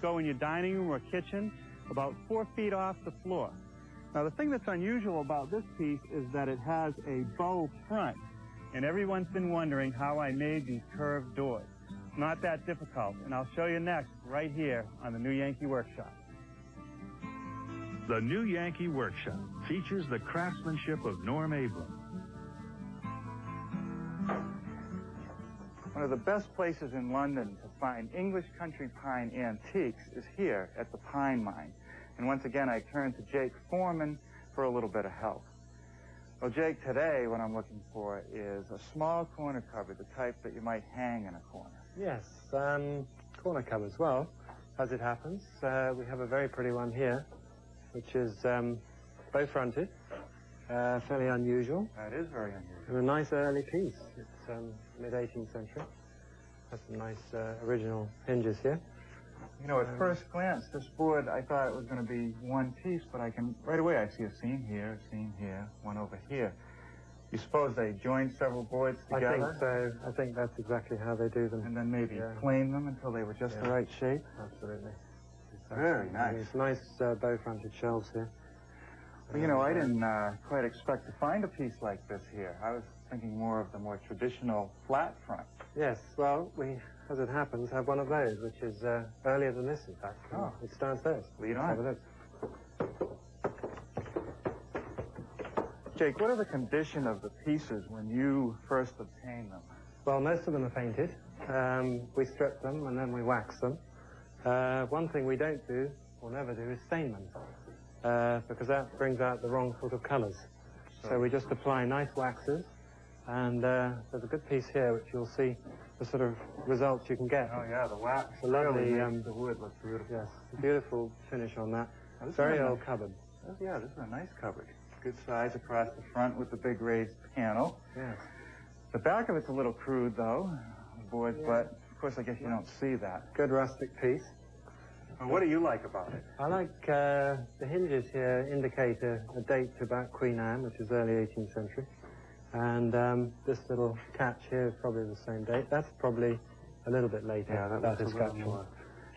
go in your dining room or kitchen about 4 feet off the floor. Now, the thing that's unusual about this piece is that it has a bow front, and everyone's been wondering how I made these curved doors. It's not that difficult, and I'll show you next right here on the new Yankee Workshop. The new Yankee Workshop features the craftsmanship of Norm Abram. One of the best places in London to find English country pine antiques is here at the Pine Mine. And once again, I turn to Jake Foreman for a little bit of help. Well, Jake, today what I'm looking for is a small corner cupboard, the type that you might hang in a corner. Yes, corner cupboards. Well, as it happens, we have a very pretty one here, which is bow-fronted, fairly unusual. That is very unusual. And a nice early piece. It's mid-18th century. Has some nice original hinges here. You know, at first glance, this board, I thought it was going to be one piece, but right away I see a seam here, one over here. You suppose they joined several boards together? I think so. I think that's exactly how they do them. And then maybe plane them until they were just the right shape? Absolutely. Very nice. There's nice bow-fronted shelves here. Well, you know, I didn't quite expect to find a piece like this here. I was thinking more of the more traditional flat front. Yes, well, we, as it happens, have one of those, which is earlier than this, in fact. Oh. It's downstairs. Lead on. Jake, what are the condition of the pieces when you first obtain them? Well, most of them are painted. We strip them and then we wax them. One thing we don't do, or never do, is stain them, because that brings out the wrong sort of colors. So we just apply nice waxes, and there's a good piece here which you'll see the sort of results you can get. Oh yeah, the wax. The lovely, the wood looks beautiful. Yes, a beautiful finish on that. Very old cupboard. Oh, yeah, this is a nice cupboard. Good size across the front with the big raised panel. Yes. The back of it's a little crude, though, the boards, but of course I guess you don't see that. Good rustic piece. Well, what do you like about it? I like the hinges here indicate a date to about Queen Anne, which is early 18th century. And this little catch here is probably the same date. That's probably a little bit later. Yeah, that is more.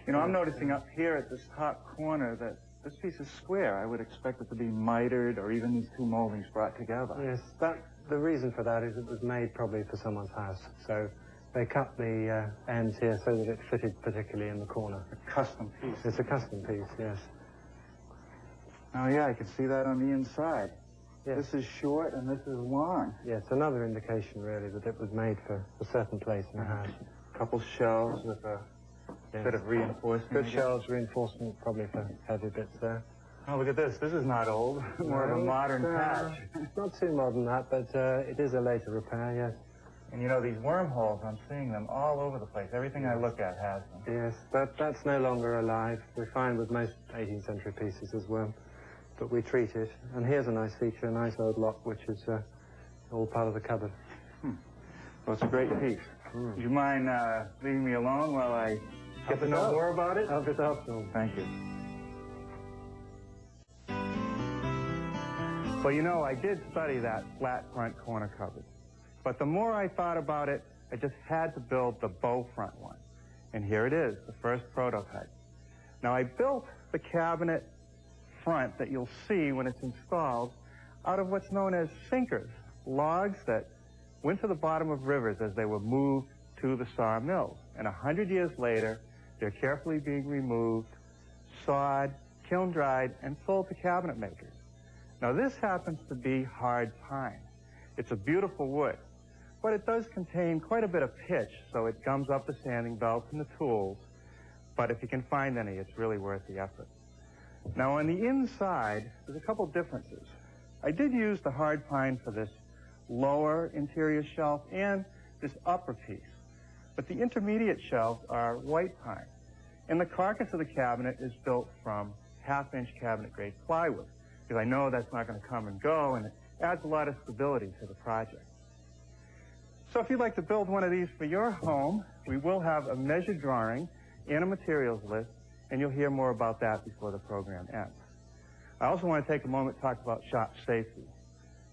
You know, I'm noticing up here at this top corner that this piece is square. I would expect it to be mitered or even these two moldings brought together. Yes, the reason for that is it was made probably for someone's house. So they cut the ends here so that it fitted particularly in the corner. A custom piece. It's a custom piece, yes. Oh, yeah, I can see that on the inside. Yes. This is short and this is long. Yes, another indication, really, that it was made for a certain place in the house. A couple shelves with a bit of reinforcement. Good shelves, reinforcement, probably for heavy bits there. Oh, look at this. This is not old. More of a modern patch. It's not too modern, that, but it is a later repair, yes. And you know, these wormholes, I'm seeing them all over the place. Everything I look at has them. Yes, that's no longer alive. We find with most 18th century pieces as well. But we treat it. And here's a nice feature, a nice old lock, which is all part of the cupboard. Well, it's a great piece. Would you mind leaving me alone while I get to know more about it? Help yourself, Norm. Thank you. Well, you know, I did study that flat front corner cupboard. But the more I thought about it, I just had to build the bow front one. And here it is, the first prototype. Now, I built the cabinet front that you'll see when it's installed out of what's known as sinkers, logs that went to the bottom of rivers as they were moved to the saw mills. And 100 years later, they're carefully being removed, sawed, kiln dried, and sold to cabinet makers. Now, this happens to be hard pine. It's a beautiful wood, but it does contain quite a bit of pitch, so it gums up the sanding belts and the tools. But if you can find any, it's really worth the effort. Now, on the inside, there's a couple differences. I did use the hard pine for this lower interior shelf and this upper piece. But the intermediate shelves are white pine. And the carcass of the cabinet is built from half-inch cabinet-grade plywood, because I know that's not going to come and go, and it adds a lot of stability to the project. So if you'd like to build one of these for your home, we will have a measured drawing and a materials list, and you'll hear more about that before the program ends. I also want to take a moment to talk about shop safety.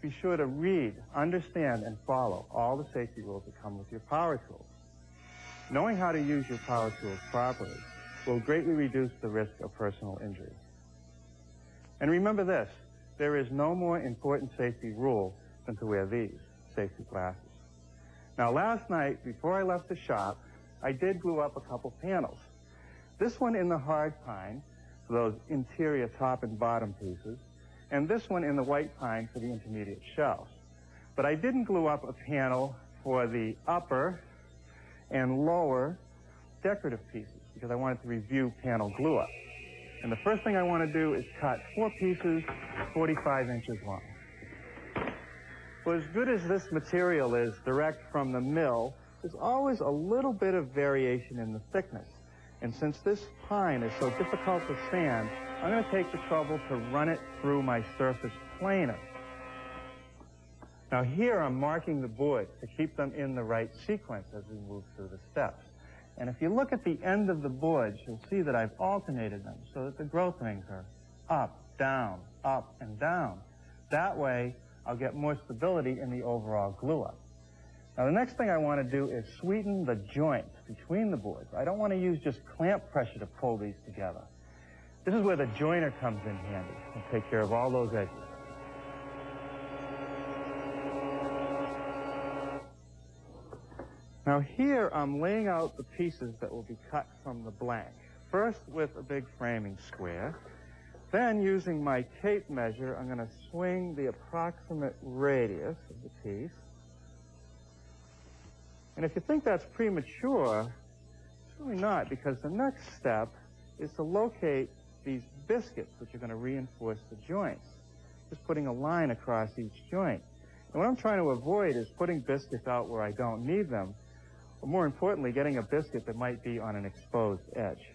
Be sure to read, understand, and follow all the safety rules that come with your power tools. Knowing how to use your power tools properly will greatly reduce the risk of personal injury. And remember this, there is no more important safety rule than to wear these safety glasses. Now last night, before I left the shop, I did glue up a couple panels. This one in the hard pine for those interior top and bottom pieces, and this one in the white pine for the intermediate shelves. But I didn't glue up a panel for the upper and lower decorative pieces because I wanted to review panel glue up. And the first thing I want to do is cut 4 pieces 45 inches long. Well, as good as this material is direct from the mill, there's always a little bit of variation in the thickness. And since this pine is so difficult to sand, I'm going to take the trouble to run it through my surface planer. Now here I'm marking the boards to keep them in the right sequence as we move through the steps. And if you look at the end of the boards, you'll see that I've alternated them so that the growth rings are up, and down. That way, I'll get more stability in the overall glue up. Now the next thing I want to do is sweeten the joints between the boards. I don't want to use just clamp pressure to pull these together. This is where the joiner comes in handy and take care of all those edges. Now here I'm laying out the pieces that will be cut from the blank. First with a big framing square. Then using my tape measure, I'm going to swing the approximate radius of the piece. And if you think that's premature, it's really not, because the next step is to locate these biscuits which are going to reinforce the joints. Just putting a line across each joint. And what I'm trying to avoid is putting biscuits out where I don't need them, or more importantly, getting a biscuit that might be on an exposed edge.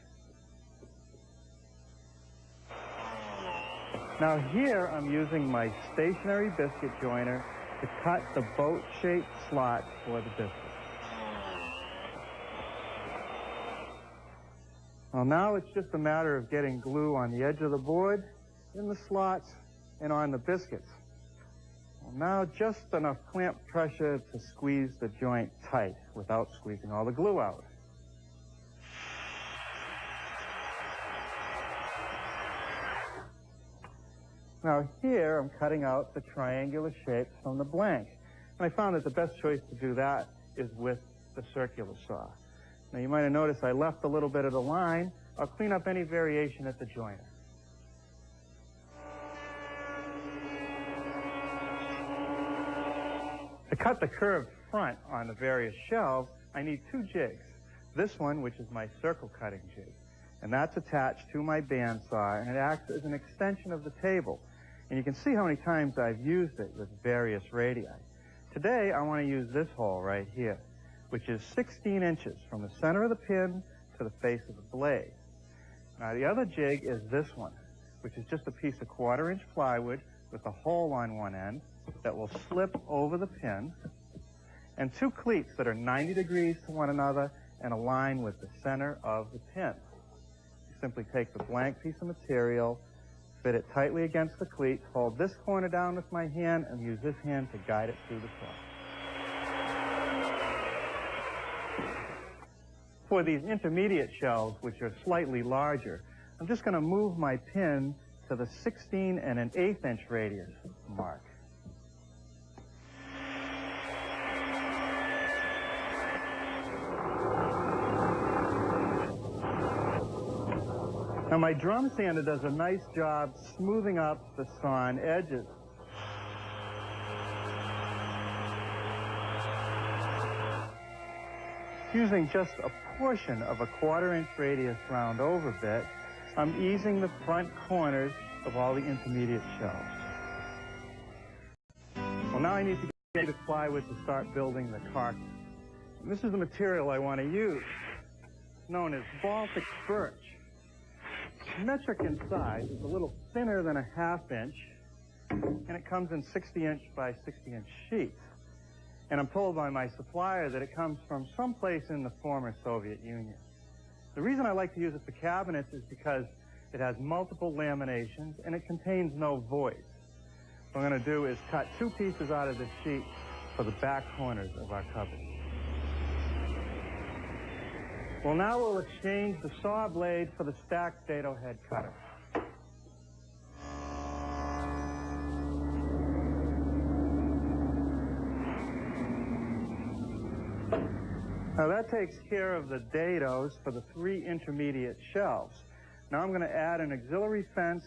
Now here I'm using my stationary biscuit joiner to cut the boat-shaped slots for the biscuit. Well, now it's just a matter of getting glue on the edge of the board, in the slots, and on the biscuits. Well, now just enough clamp pressure to squeeze the joint tight without squeezing all the glue out. Now here I'm cutting out the triangular shapes from the blank. And I found that the best choice to do that is with the circular saw. Now you might have noticed I left a little bit of the line. I'll clean up any variation at the joiner. To cut the curved front on the various shelves, I need 2 jigs. This one, which is my circle cutting jig, and that's attached to my bandsaw, and it acts as an extension of the table. And you can see how many times I've used it with various radii. Today, I want to use this hole right here, which is 16 inches from the center of the pin to the face of the blade. Now, the other jig is this one, which is just a piece of 1/4-inch plywood with a hole on one end that will slip over the pin, and 2 cleats that are 90 degrees to one another and align with the center of the pin. You simply take the blank piece of material, fit it tightly against the cleats, hold this corner down with my hand, and use this hand to guide it through the front. For these intermediate shelves, which are slightly larger, I'm just going to move my pin to the 16 1/8 inch radius mark. Now my drum sander does a nice job smoothing up the sawn edges. Using just a portion of a 1/4-inch radius round over bit, I'm easing the front corners of all the intermediate shelves. Well, now I need to get the plywood to start building the carcass. And this is the material I want to use. It's known as Baltic birch. Metric in size, it's a little thinner than a 1/2 inch, and it comes in 60-inch by 60-inch sheets. And I'm told by my supplier that it comes from someplace in the former Soviet Union. The reason I like to use it for cabinets is because it has multiple laminations and it contains no voids. What I'm going to do is cut 2 pieces out of the sheet for the back corners of our cupboard. Well, now we'll exchange the saw blade for the stacked dado head cutter. Now that takes care of the dados for the 3 intermediate shelves. Now I'm going to add an auxiliary fence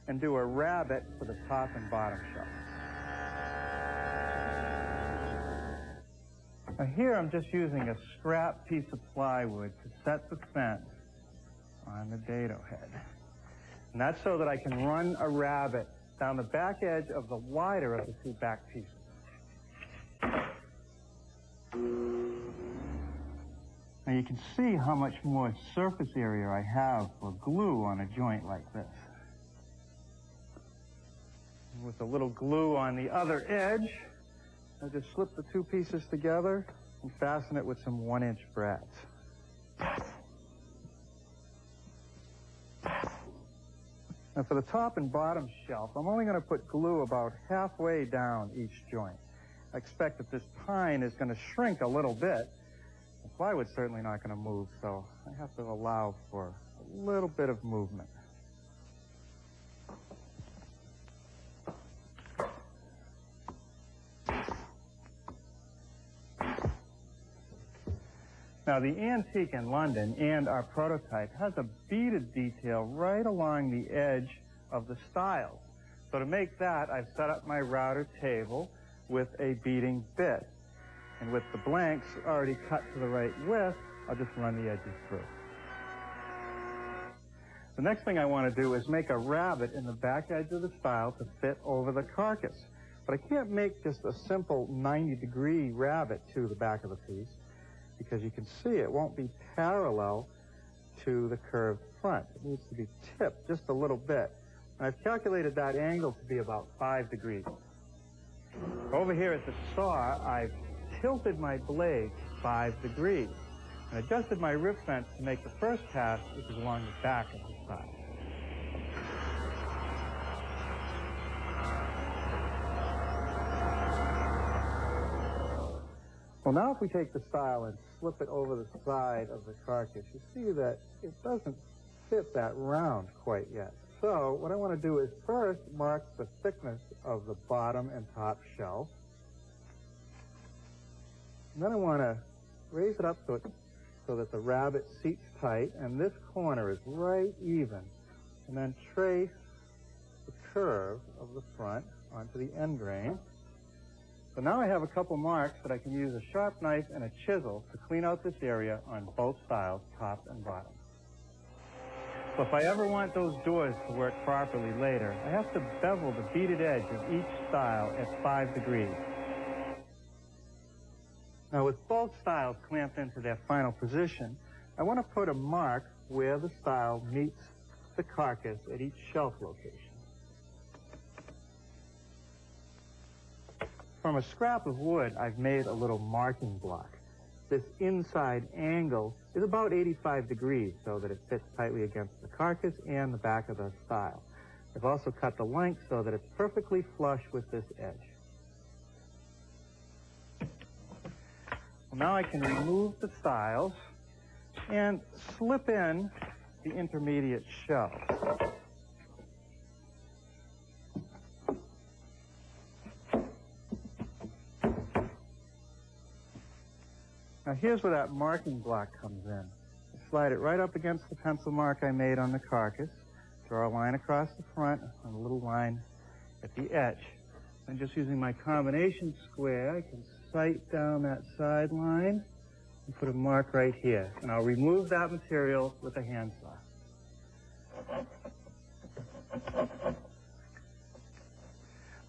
and do a rabbet for the top and bottom shelf. Now here I'm just using a scrap piece of plywood to set the fence on the dado head. And that's so that I can run a rabbet down the back edge of the wider of the 2 back pieces. Now you can see how much more surface area I have for glue on a joint like this. With a little glue on the other edge, I just slip the 2 pieces together and fasten it with some 1-inch brats. Now for the top and bottom shelf, I'm only going to put glue about halfway down each joint. I expect that this pine is going to shrink a little bit. The plywood's certainly not going to move, so I have to allow for a little bit of movement. Now, the antique in London and our prototype has a beaded detail right along the edge of the stiles. So to make that, I've set up my router table with a beading bit. And with the blanks already cut to the right width, I'll just run the edges through. The next thing I want to do is make a rabbet in the back edge of the stile to fit over the carcass. But I can't make just a simple 90-degree rabbet to the back of the piece, because you can see it won't be parallel to the curved front. It needs to be tipped just a little bit. And I've calculated that angle to be about 5 degrees. Over here at the saw, I've tilted my blade 5 degrees and adjusted my rib fence to make the first pass, which is along the back of the stile. Well, now if we take the stile and slip it over the side of the carcass, you see that it doesn't fit that round quite yet. So what I want to do is first mark the thickness of the bottom and top shelf. And then I want to raise it up so that the rabbet seats tight, and this corner is right even. And then trace the curve of the front onto the end grain. So now I have a couple marks that I can use a sharp knife and a chisel to clean out this area on both stiles, top and bottom. So if I ever want those doors to work properly later, I have to bevel the beaded edge of each stile at 5 degrees. Now with both stiles clamped into their final position, I want to put a mark where the stile meets the carcass at each shelf location. From a scrap of wood, I've made a little marking block. This inside angle is about 85 degrees so that it fits tightly against the carcass and the back of the stile. I've also cut the length so that it's perfectly flush with this edge. Well, now I can remove the stiles and slip in the intermediate shelves. Now here's where that marking block comes in. I slide it right up against the pencil mark I made on the carcass, draw a line across the front and a little line at the edge. And just using my combination square, I can sight down that side line and put a mark right here. And I'll remove that material with a handsaw.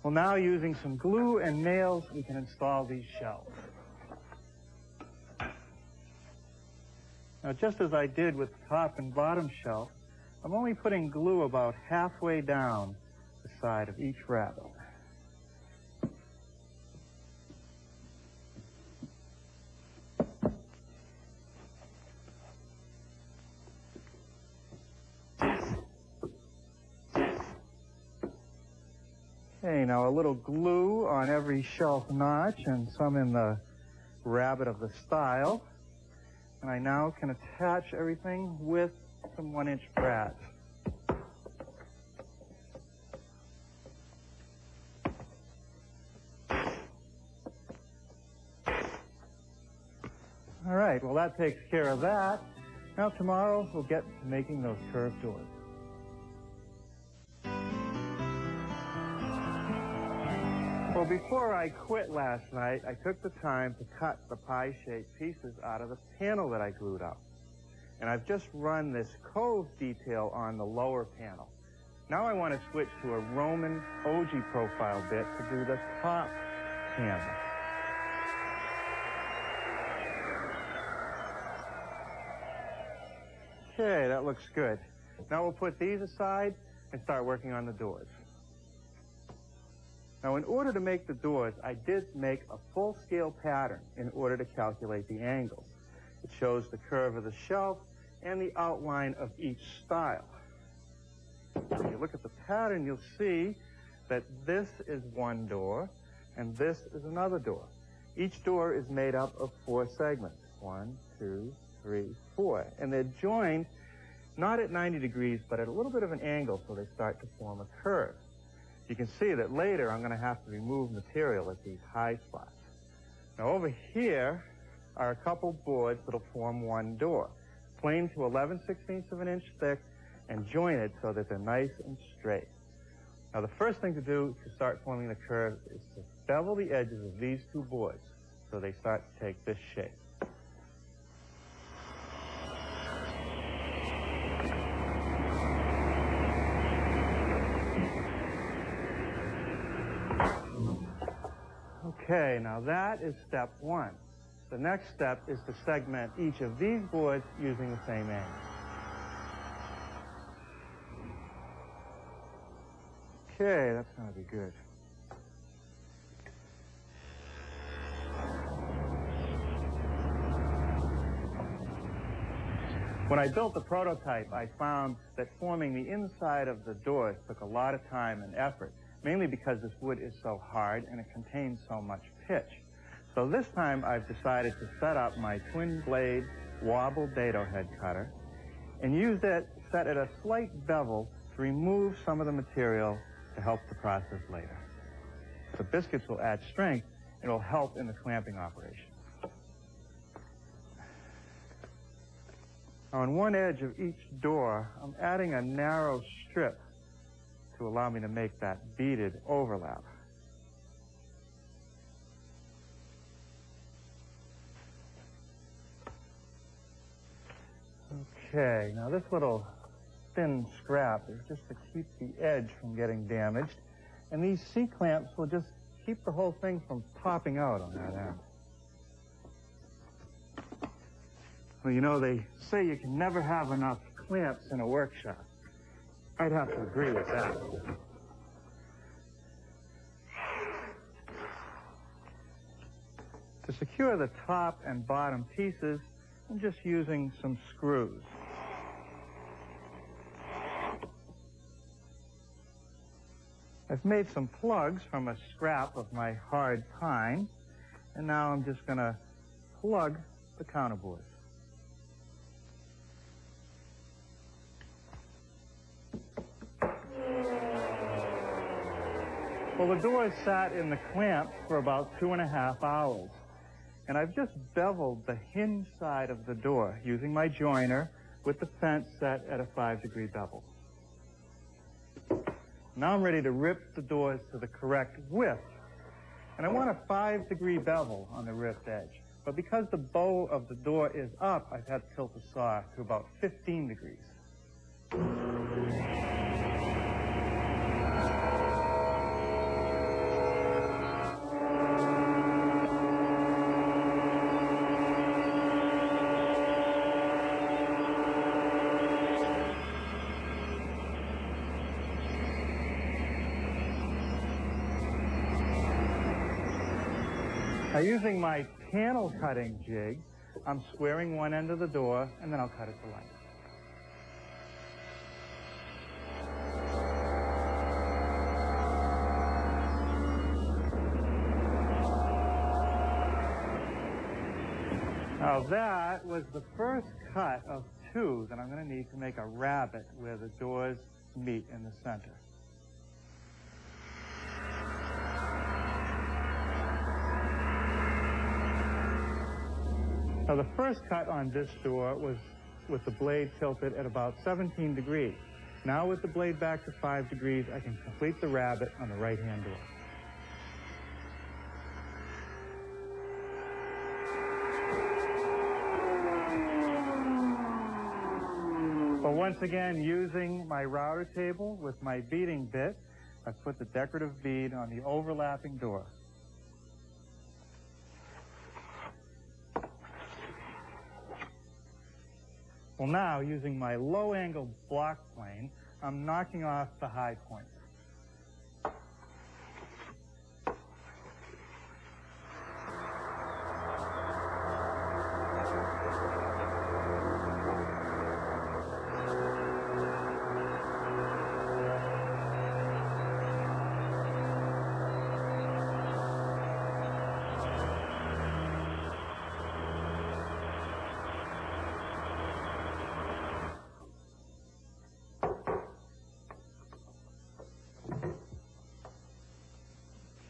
Well, now using some glue and nails, we can install these shelves. Now, just as I did with the top and bottom shelf, I'm only putting glue about halfway down the side of each rabbet. Okay, now a little glue on every shelf notch and some in the rabbet of the stile. And I now can attach everything with some 1-inch brads. All right, well that takes care of that. Now tomorrow we'll get to making those curved doors. Well, before I quit last night, I took the time to cut the pie-shaped pieces out of the panel that I glued up. And I've just run this cove detail on the lower panel. Now I want to switch to a Roman ogee profile bit to do the top panel. Okay, that looks good. Now we'll put these aside and start working on the doors. Now, in order to make the doors, I did make a full-scale pattern in order to calculate the angles. It shows the curve of the shelf and the outline of each style. If you look at the pattern, you'll see that this is one door and this is another door. Each door is made up of 4 segments. 1, 2, 3, 4. And they're joined not at 90 degrees, but at a little bit of an angle, so they start to form a curve. You can see that later I'm going to have to remove material at these high spots. Now over here are a couple boards that'll form one door, planed to 11/16 of an inch thick and jointed so that they're nice and straight. Now the first thing to do to start forming the curve is to bevel the edges of these 2 boards so they start to take this shape. Okay, now that is step 1. The next step is to segment each of these boards using the same angle. Okay, that's going to be good. When I built the prototype, I found that forming the inside of the doors took a lot of time and effort, mainly because this wood is so hard and it contains so much pitch. So this time I've decided to set up my twin blade wobble dado head cutter and use it set at a slight bevel to remove some of the material to help the process later. The biscuits will add strength and will help in the clamping operation. On one edge of each door, I'm adding a narrow strip to allow me to make that beaded overlap. Okay, now this little thin scrap is just to keep the edge from getting damaged, and these C-clamps will just keep the whole thing from popping out on that end. Well, you know, they say you can never have enough clamps in a workshop. I'd have to agree with that. To secure the top and bottom pieces, I'm just using some screws. I've made some plugs from a scrap of my hard pine, and now I'm just going to plug the counterboards. Well, the doors sat in the clamps for about 2.5 hours. And I've just beveled the hinge side of the door using my joiner with the fence set at a 5-degree bevel. Now I'm ready to rip the doors to the correct width. And I want a 5-degree bevel on the ripped edge. But because the bow of the door is up, I've had to tilt the saw to about 15 degrees. Now, using my panel cutting jig, I'm squaring one end of the door, and then I'll cut it to length. Now that was the first cut of 2 that I'm going to need to make a rabbet where the doors meet in the center. Now the first cut on this door was with the blade tilted at about 17 degrees. Now with the blade back to 5 degrees, I can complete the rabbet on the right-hand door. But once again, using my router table with my beading bit, I put the decorative bead on the overlapping door. Well, now, using my low-angle block plane, I'm knocking off the high points.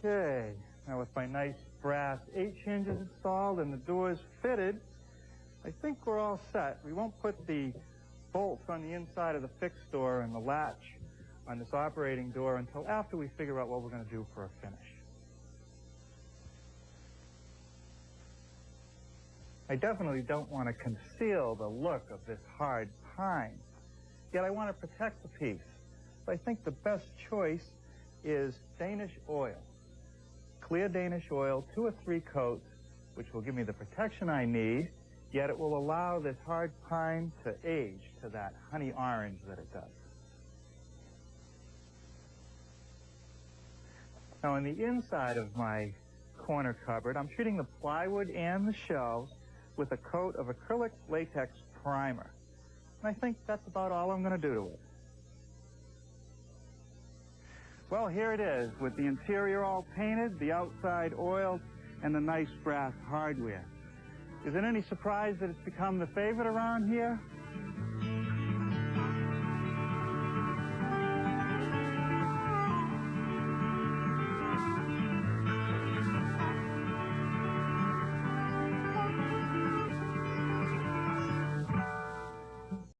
Okay, now with my nice brass H hinges installed and the doors fitted, I think we're all set. We won't put the bolts on the inside of the fixed door and the latch on this operating door until after we figure out what we're going to do for a finish. I definitely don't want to conceal the look of this hard pine, yet I want to protect the piece. So I think the best choice is Danish oil. Clear Danish oil, 2 or 3 coats, which will give me the protection I need, yet it will allow this hard pine to age to that honey orange that it does. Now on the inside of my corner cupboard, I'm treating the plywood and the shelves with a coat of acrylic latex primer. And I think that's about all I'm going to do to it. Well, here it is, with the interior all painted, the outside oiled, and the nice brass hardware. Is it any surprise that it's become the favorite around here?